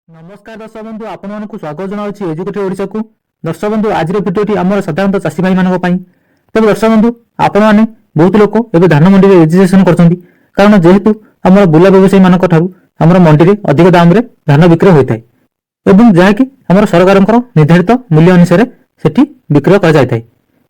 नमस्कार दर्शक बंधु आपण मानक स्वागत जनावछि एजुकेटेड ओडिसा को। दर्शक बंधु आज भिडियोटी आम साधारणतः चाषी भाई मान तेज दर्शक बंधु आपण मैंने बहुत लोक एवं धान मंडी में रेजिस्ट्रेशन करछन्ती कारण जेहेतु आम बुला व्यवसायी मान आम मंडी में अधिक दाम रे धान बिक्रय होता है एवं जहाँकि आम सरकार निर्धारित मूल्य अनुसार से बिक्रय कर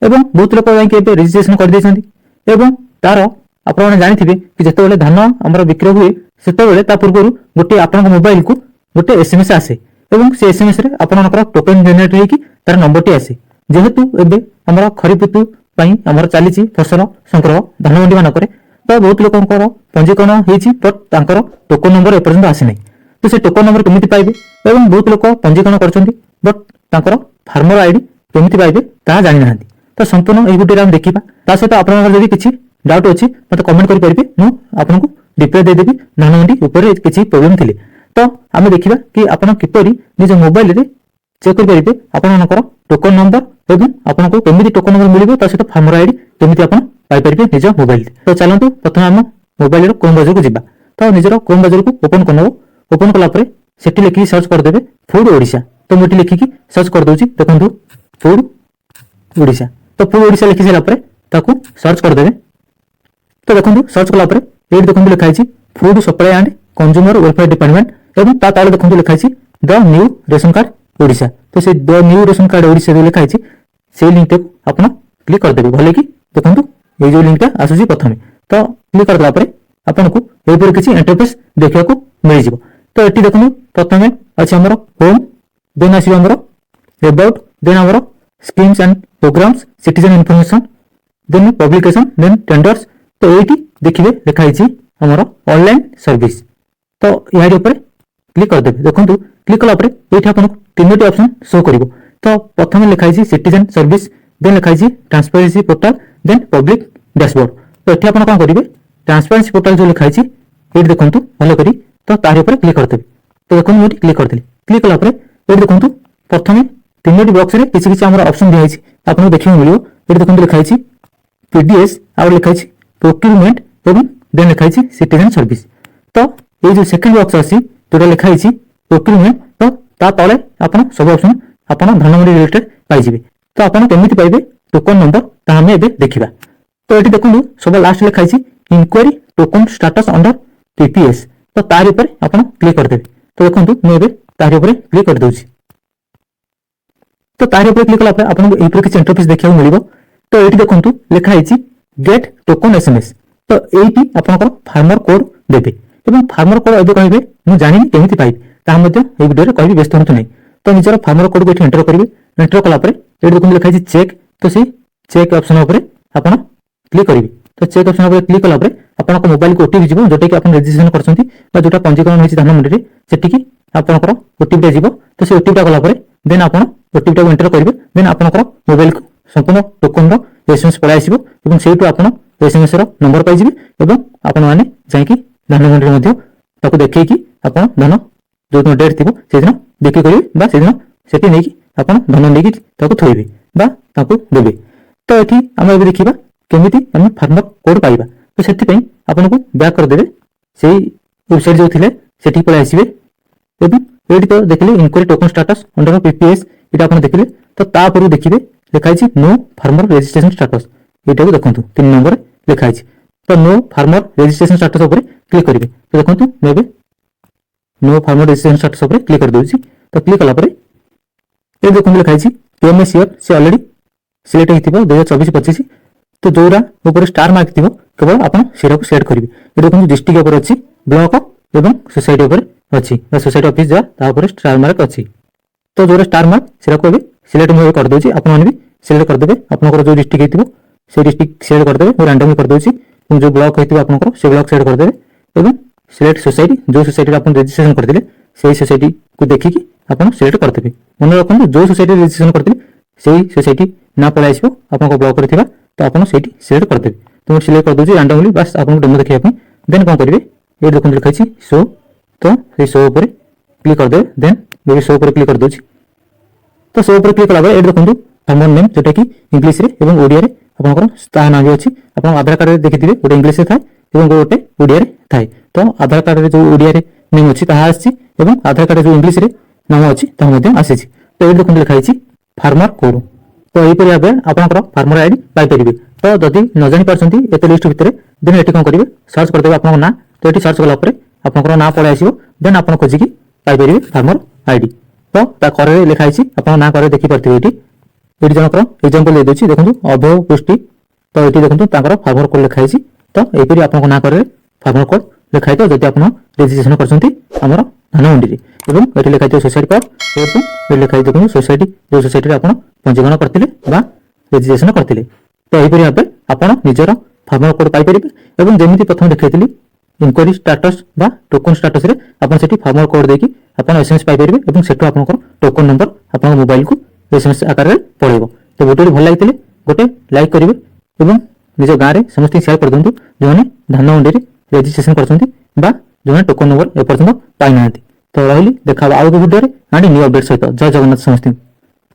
बहुत लोक जाकि रेजिस्ट्रेशन कर तार आपने जानी कि जिते धान आम बिक्रय हुए से पूर्व गोटे आप मोबाइल को गोटे एसएमएस आसे एवं से एसएमएस रे आपनकर टोकन जनरेट होई कि तार नंबर टी आसे जेहेतु एबे हमर खरीफ ऋतु पई हमर चालीची फसल संग्रह धान मंडी मानकरे तो बहुत लोकंकर पंजीकरण हेछि बट तांकर टोकन नंबर एपर्यंत आसे नै तो से टोकन नंबर केमिति पाइबे एवं बहुत लोक पंजीकरण करछन्ती बट तांकर फार्मर आईडी केमिति पाइबे ता जानि नाहंती तो संपूर्ण एई भिडियो हम देखिबा ता सहित आपनकर जदि किछि डाउट अछि मते कमेंट करि परिबे मु आपनकु रिप्लाई दे देबी धान मंडी ऊपर किछि प्रॉब्लम थिले तो आम देखा कि आपड़ किपरि निज मोबाइल रे चेक करेंगे आपंकर टोकन नंबर एवं आपको केमी टोकन नंबर मिले सहित फार्मर आईडी केमी पाइपर निज मोबाइल। तो चलते प्रथम आम मोबाइल क्रोम ब्राउजर को जीवा तो निजर क्रोम ब्राउजर को ओपन कर ओपन कलापर से लिखिकी सर्च करदे फूड ओडिशा तो मुझे लिखिकी सर्च करदे देखो फूड ओडिशा तो फूड ओडिशा लिखि सारापर सर्च करदे तो देखो सर्च कलापर ये देखो लिखाई food supply and consumer welfare department एवं ता तले देखो लिखाई the new ration card Odisha तो से the new ration card Odisha लिखाई से लिंक आप क्लिक करदे भले कि देखो ये जो लिंकटा आसूसी प्रथम तो क्लिक करदेला आपन को एपर किसी इंटरफेस देखा मिल जाव तो ये देखो प्रथम अच्छे आम होम देन आसो um about then um schemes and programs citizen information then publication then tenders तो ये देखिए लिखाई आमर ऑनलाइन सर्विस तो यहाँ क्लिक करदे देखो क्लिक कलापर ये आपको तीनो ऑप्शन शो कर तो प्रथम लिखाई सिटीजन सर्विस देन लिखाई transparency portal then public dashboard तो ये आप कौन करेंगे ट्रांसपेरेंसी पोर्टाल जो लिखाई ये देखो भल कर तो तार ऊपर क्लिक करदे तो देखो मुझे क्लिक करदेली क्लिक कलापर ये देखो प्रथम तीनो बॉक्स में किसी किसी ऑप्शन दिखाई आपको देखने मिले ये देखो लिखाई पीडीएस आ लिखाई प्रोक्यूरमेंट एवं देन लिखाई सिटीजन सर्विस तो ये जो सेकंड बॉक्स आसी जोटा लिखाई प्रोक्यूरमेंट तो ता तले आपन सब ऑप्शन आपन धान मंडी रिलेटेड पाइबे तो आपन केमिति पाइबे टोकन नंबर ता हमें एबे देखिबा तो एटी देखु सब लास्ट लिखाई inquiry token status under PPS तो तार ऊपर आपन क्लिक कर देबे तो देखंतु मैं एबे तार ऊपर क्लिक कर दोछि तो तार ऊपर क्लिक कला पर आपन को एपर किछ इंटरफेस देखियो मिलिबो तो एटी देखंतु लिखाई गेट टोकन एसएमएस तो एटी आपनकर फार्मर कोड देबे एवं फार्मर कोड एबे कहबे मु जानिनी केमिति पाइबे ता मध्ये ए वीडियो रे कहबी व्यस्त होंतु नै तो निजर फार्मर कोड को एंटर करिवे एंटर कला पर एटी देखो लिखाई चेक तो से चेक ऑप्शन ऊपर आपन क्लिक करिवे तो चेक ऑप्शन ऊपर क्लिक कला पर आपन को मोबाइल को ओटीपी जिवो जोटा कि आपन रजिस्ट्रेशन करछंती बा जोटा पंजीकरण होइछि धान मंडी रे सेठी कि आपनकर ओटीपी जिवो तो से ओटीपी कला पर देन आपन ओटीपी को एंटर करिवे देन आपनकर मोबाइल को संपूर्ण टोकन रो एसएमएस पळा आसीबो एवं सेटु आपन एसएमएस रो नंबर पाइ जिवे एवं आपन माने जाय कि धान मंडी मध्ये ताको देखै कि आपन धान जो दिन डेट थिबो से दिन बिक्री करिवे बा से दिन सेठी नै कि आपन धान नै कि ताको थोइबे बा ताको देबे तो एठी हम एबे देखिबा केमिति हम फार्मर कोड पाइबा तो सेठी पई आपन को बैक कर देबे सेही वेबसाइट जो थिले सेठी पळे आसीबे एबे एठी तो देखले inquiry token status under PPS एटा आपन देखले तो ता पर देखिबे लिखाई छि नो फार्मर रजिस्ट्रेशन स्टेटस एटा को देखंतु 3 नंबर लिखाई छि तो नो फार्मर रजिस्ट्रेशन स्टेटस ऊपर क्लिक करिवे तो देखंतु मैं बे नो फार्मर रजिस्ट्रेशन स्टेटस ऊपर क्लिक कर दोछि तो क्लिक कला पर ए देखंतु लिखाई छि पेएमएस ईयर से ऑलरेडी सिलेक्ट हेतिबो 2024-25 तो जोरा ऊपर स्टार मार्क थिबो केवल आपण सेरा को सेट करिवे ए देखंतु डिस्ट्रिक्ट ऊपर अछि ब्लॉक एवं सोसाइटी ऊपर अछि बा सोसाइटी ऑफिस जा ता ऊपर स्टार मार्क अछि तो जोरा स्टार मार्क सेरा को भी सिलेक्ट मैं कर दोछि आपण माने भी सिलेक्ट कर देबे आपनकर जो डिस्ट्रिक्ट हेतिबो से डिस्ट्रिक्ट सिलेक्ट कर देबे रैंडमली कर दोछि जो ब्लॉक हेतिबो आपनकर से ब्लॉक सेट कर देबे एवं सिलेक्ट सोसाइटी जो सोसाइटी आपण रजिस्ट्रेशन करथिले सेही सोसाइटी को देखिकी आपण सिलेक्ट कर देबे मन रखन जो सोसाइटी रजिस्ट्रेशन करथिले सेही सोसाइटी ना पळा आइसबो आपनकर ब्लॉक रे थिबा तो आपण सेठी सिलेक्ट कर देबे तो सिलेक्ट कर दोछि रैंडमली बस आपण डेमो देखिया पई देन कोन करिवे ए देखन लिखाइ छि शो तो से शो ऊपर क्लिक कर देबे देन ये शो ऊपर क्लिक कर दोछि तो शो ऊपर क्लिक कला ए देखंतु फार्मर नेम जोटा कि इंग्लिश रे एवं ओडिया रे आपनकर स्थान नाम अछि आपण आधार कार्ड रे देखिथिबे ओडे इंग्लिश रे थाए एवं गोटे ओडिया रे थाए तो आधार कार्ड रे जो ओडिया रे नेम अछि ताहा आछि ଏବଂ ଆଧାର କାର୍ଡ ଯେଉଁ ଇଂଲିଶରେ ନାମ ଅଛି ତାହା ମଧ୍ୟ ଆସିଛି। ତ ଏଇଠି ଦେଖନ୍ତୁ ଲେଖା ହେଇଛି ଫାର୍ମର କୋଡ୍। ତ ଏହିପରି ଭାବେ ଆପଣଙ୍କର ଫାର୍ମର ଆଇଡି ପାଇପାରିବେ। ତ ଯଦି ନ ଜାଣିପାରୁଛନ୍ତି ଏତେ ଲିଷ୍ଟ ଭିତରେ ଦେନ୍ ଏଠି କ'ଣ କରିବେ, ସର୍ଚ୍ଚ କରିଦେବେ ଆପଣଙ୍କ ନାଁ। ତ ଏଠି ସର୍ଚ୍ଚ କଲା ପରେ ଆପଣଙ୍କର ନାଁ ପଳେଇ ଆସିବ। ଦେନ୍ ଆପଣ ଖୋଜିକି ପାଇପାରିବେ ଫାର୍ମର ଆଇଡି। ତ ତା କରରେ ଲେଖା ହେଇଛି, ଆପଣଙ୍କ ନାଁ କରରେ ଦେଖିପାରୁଥିବେ ଏଠି। ଏଠି ଜଣଙ୍କର ଏକ୍ଜାମ୍ପଲ ଦେଇଦେଉଛି, ଦେଖନ୍ତୁ ଅଭୟ ପୃଷ୍ଟି। ତ ଏଠି ଦେଖନ୍ତୁ ତାଙ୍କର ଫାର୍ମର କୋଡ୍ ଲେଖା ହେଇଛି। ତ ଏହିପରି ଆପଣଙ୍କ ନାଁ କରରେ ଫାର୍ମର କୋଡ୍ ଲେଖା ହେଇଥିବ ଯଦି ଆପଣ ରେଜିଷ୍ଟ୍ରେସନ କରିଛନ୍ତି ଆମର ଧାନମଣ୍ଡିରେ। ଏବଂ ଏଠି ଲେଖା ହେଇଥିବ ସୋସାଇଟି କୋଡ୍ ଏବଂ ଏଠି ଲେଖା ହେଇଥିବ ଦେଖନ୍ତୁ ସୋସାଇଟି, ଯେଉଁ ସୋସାଇଟିରେ ଆପଣ ପଞ୍ଜୀକରଣ କରିଥିଲେ ବା ରେଜିଷ୍ଟ୍ରେସନ କରିଥିଲେ। ତ ଏହିପରି ଭାବେ ଆପଣ ନିଜର ଫାର୍ମର କୋଡ୍ ପାଇପାରିବେ। ଏବଂ ଯେମିତି ପ୍ରଥମେ ଦେଖାଇଥିଲି ଇନକ୍ୱାରି ଷ୍ଟାଟସ୍ ବା ଟୋକନ ଷ୍ଟାଟସରେ ଆପଣ ସେଠି ଫାର୍ମର କୋଡ୍ ଦେଇକି ଆପଣ ଏସଏମଏସ୍ ପାଇପାରିବେ ଏବଂ ସେଠୁ ଆପଣଙ୍କର ଟୋକନ ନମ୍ବର ଆପଣଙ୍କ ମୋବାଇଲକୁ ଏସଏମଏସ୍ ଆକାରରେ ପଳେଇବ। ତ ଭିଡ଼ିଓଟି ଭଲ ଲାଗିଥିଲେ ଗୋଟେ ଲାଇକ୍ କରିବେ ଏବଂ ନିଜ ଗାଁରେ ସମସ୍ତଙ୍କୁ ସେୟାର କରିଦିଅନ୍ତୁ ଯେଉଁମାନେ ଧାନ ମଣ୍ଡିରେ ରେଜିଷ୍ଟ୍ରେସନ କରିଛନ୍ତି ବା ଯେଉଁମାନେ ଟୋକନ ନମ୍ବର ଏପର୍ଯ୍ୟନ୍ତ ପାଇନାହାନ୍ତି। ତ ରହିଲି, ଦେଖା ହେବ ଆଉ ଏକ ଭିଡ଼ିଓରେ ଆଣ୍ଡ ନ୍ୟୁ ଅପଡେଟ୍ ସହିତ। ଜୟ ଜଗନ୍ନାଥ ସମସ୍ତଙ୍କୁ।